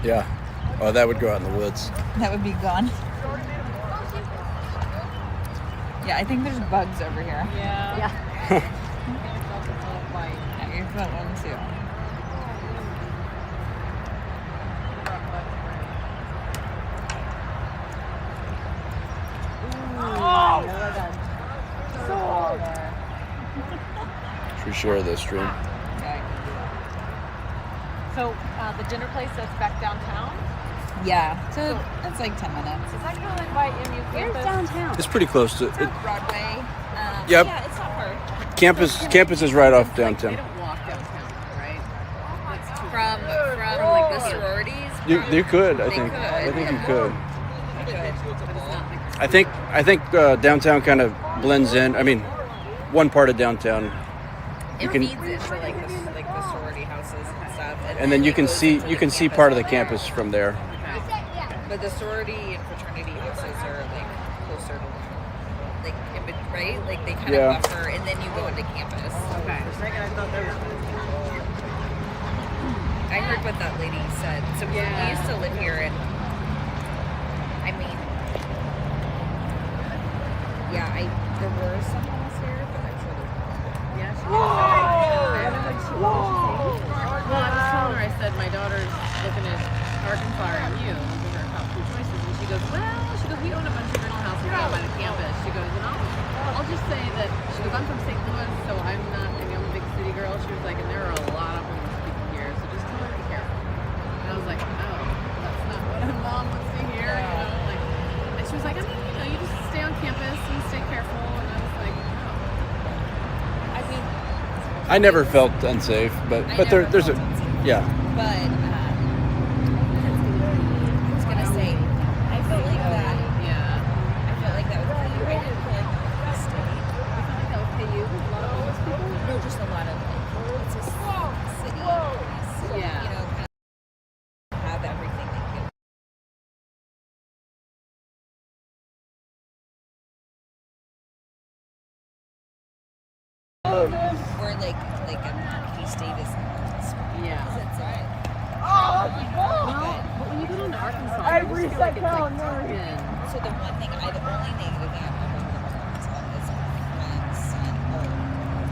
Yeah. Oh, that would go out in the woods. That would be gone. Yeah, I think there's bugs over here. Yeah. Yeah. Yeah, you felt one too. Should we share this stream? So the dinner place that's back downtown. Yeah, so it's like 10 minutes. Is that kind of like by MU Where's campus? downtown? It's pretty close to it. Broadway. Yep. Yeah, it's not far. Campus is right off They downtown. don't walk downtown, right? That's too From like the sororities. You could, I They think. could. I think you could. They could. I think downtown kind of blends in. I mean, one part of downtown. It can- feeds into like the sorority houses and stuff. And then you it can goes see into you the can see campus part of the there. campus from there. But the sorority and fraternity houses are like closer to like right? Like they kind Yeah. of buffer and then you go into campus. Okay. I heard what that lady said. So we Yeah. used to live here and I mean there were some homes here, but I'm sure there's Yeah. She well, I was telling her, I said, my daughter's looking at Arkansas or MU, looking at her top two choices, and she goes, we own a bunch of rental houses down by the campus. She goes, and I'll just say that, she goes, I'm from St. Louis, so I'm not, I'm a big city girl. She was like, and there are a lot of homeless people here, so just tell her to be careful. And I was like, oh, that's not what my mom wants to hear, like, and she was like, I mean, you just stay on campus and stay careful, and I was like, oh. I mean I never felt unsafe, but there's a yeah. but I was gonna say I felt like that Yeah. I felt like that was I didn't feel like the state. You with a lot of homeless people? No, just a lot of like it's a city. Yeah. You know, kind of have everything they can. Or like K-State is Yeah. it's like But when you go down to Arkansas, I just feel like it's like tucked in. so the one thing the only negative that I've ever heard about Arkansas is my friend's son or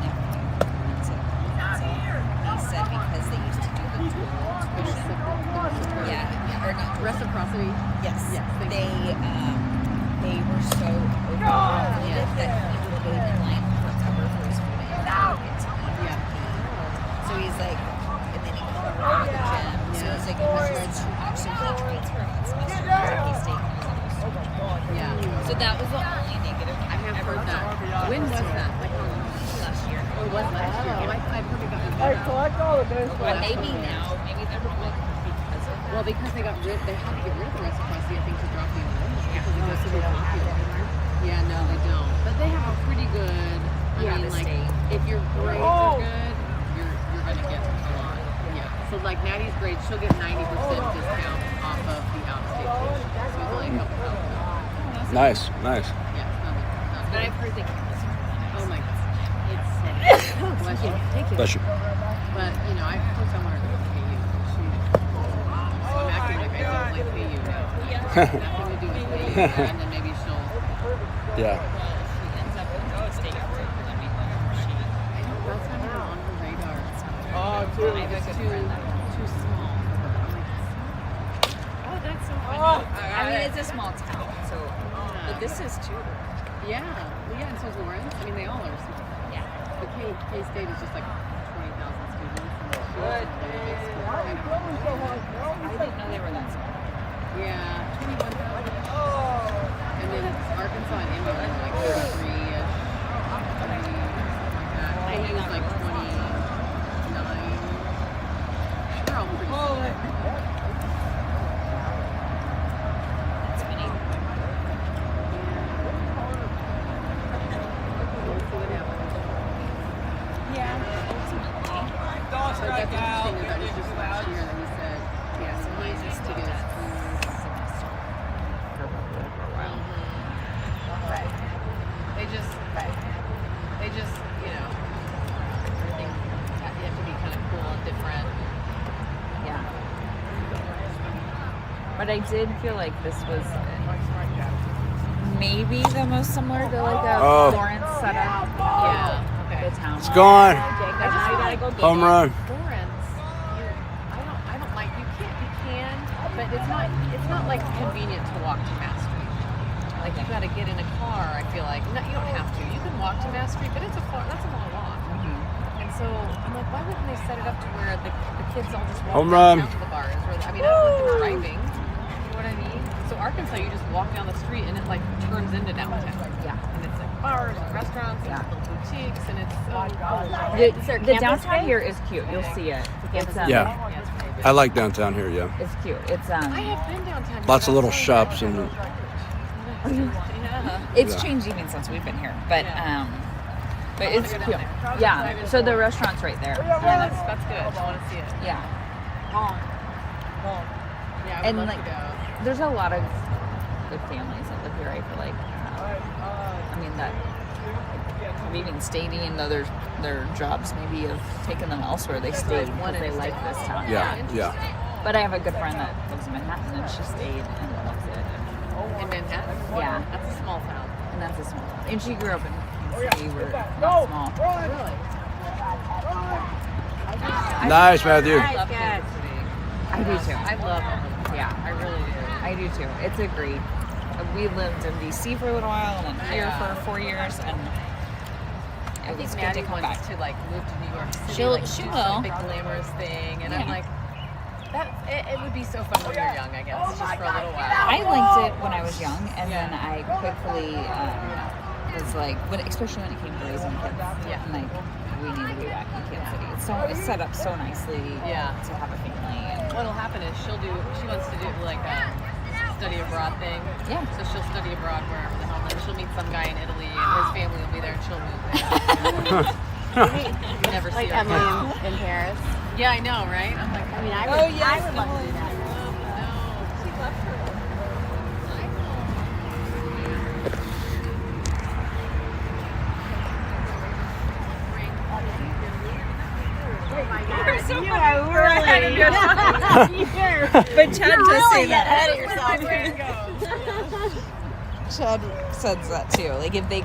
nephew went to Arkansas. He said because they used to do the dual tuition. Yeah, or not Reciprocity. Yes. Yes, thank They were so overpopulated that he would wait in line forever for his food and not get to eat. Yeah. So he's like, and then he could never go to the gym. So he's like, it was just too much. So he transferred on semester to K-State and was on the school. Yeah. So that was the only negative I have ever heard that. When was that? Like last year. oh, was last year? Oh, I've heard it got But maybe now, maybe they're not because of that. Well, because they had to get rid of the reciprocity, I think, to drop the enrollment because it goes so popular. Yeah, no, they don't. But they have a pretty good. I mean, the like, state. if your grades are good, you're gonna get a lot. Yeah. So like Maddie's grade, she'll get 90% discount off of the out-of-state tuition. So it's only a couple $1,000. Nice. Yeah, it's not But I've heard they can miss oh my god, it's bless you. Thank you. Bless you. But you know, I told someone to go to KU. So I'm acting like I don't like KU now. Nothing to do with KU, and then maybe she'll. Yeah. she ends up in the state after let me know. I don't. That's not even on her radar. I have a It's good too friend that small. oh, that's so funny. I mean, it's a small town, so but this is too. Yeah. Well, yeah, and so's Lawrence. I mean, they all are small. Yeah. But K-State is just like 20,000 students. And it's really big school. I don't know. I didn't know they were that small. Yeah, 21,000. And then Arkansas and MU are like 33-ish. Something like that. KU was like 29. They're all pretty small. That's funny. We'll see what happens. Yeah. Ultimately. But that's interesting that was just last year that he said But I did feel like this was maybe the most similar to like a Oh. Florence setup. Yeah. Okay. The town. It's gone. Jacob, now you gotta go get Home it. run. Florence, I don't like. You can, but it's not like convenient to walk to Mass Street. Like you got to get in a car. I feel like no, you don't have to. You can walk to Mass Street, but that's a long walk. Mhm. And so I'm like, why wouldn't they set it up to where the kids all just walk Home run. downtown to the bars? Where, I mean, I don't want them driving. You know what I mean? So Arkansas, you just walk down the street and it like turns into downtown. Yeah. And it's like bars and restaurants and little boutiques and it's The downtown here is cute. You'll see it. It's Yeah. it's pretty good. I like downtown here. Yeah. It's cute. It's I have been downtown. Lots of little That's so shops good. and Yeah. It's Yeah. changed even since we've been here, but Yeah. but I wanna it's go down cute. there. Yeah. So the restaurant's right there. Yeah, that's good. I want to see it. Yeah. Yeah, I would And, love like, to go. There's a lot of good families that live here. I feel like. I mean that have even stayed in their jobs. Maybe have taken them elsewhere. They stayed because they like this town. yeah, yeah. But I have a good friend that lives in Manhattan, and she stayed and loves it. In Manhattan. Yeah. That's a small town. And that's a small. And she grew up in Kansas City, where not small. Really? Nice, Matthew. I love Kansas City. I do too. I love it. Yeah. I really do. I do too. It's a great. We lived in DC for a little while and then here Yeah. for 4 years, and I it think was good Maddie to come wants back. to like move to New York City. She'll- like, she do will. some big glamorous thing, and I'm Yeah. like, it would be so fun when you're young, I guess, just for a little while. I liked it when I was young, and Yeah. then I quickly was like, especially when it came to raising kids. Yeah. I'm like, we need to be back in Kansas City. It's set up so nicely. Yeah. To have a family. And, What'll happen is she wants to do like a study abroad thing. Yeah. So she'll study abroad wherever the hell. Then she'll meet some guy in Italy, and his family will be there, and she'll move there. You never see Like her. Emily in Paris. Yeah, I know, right? I'm like, I mean, I Oh, would, yes, I would love to do that. no, she left her. You're so you are really. but Chad You're does say really that. ahead of yourself. Way to go. Chad says that too. Like if they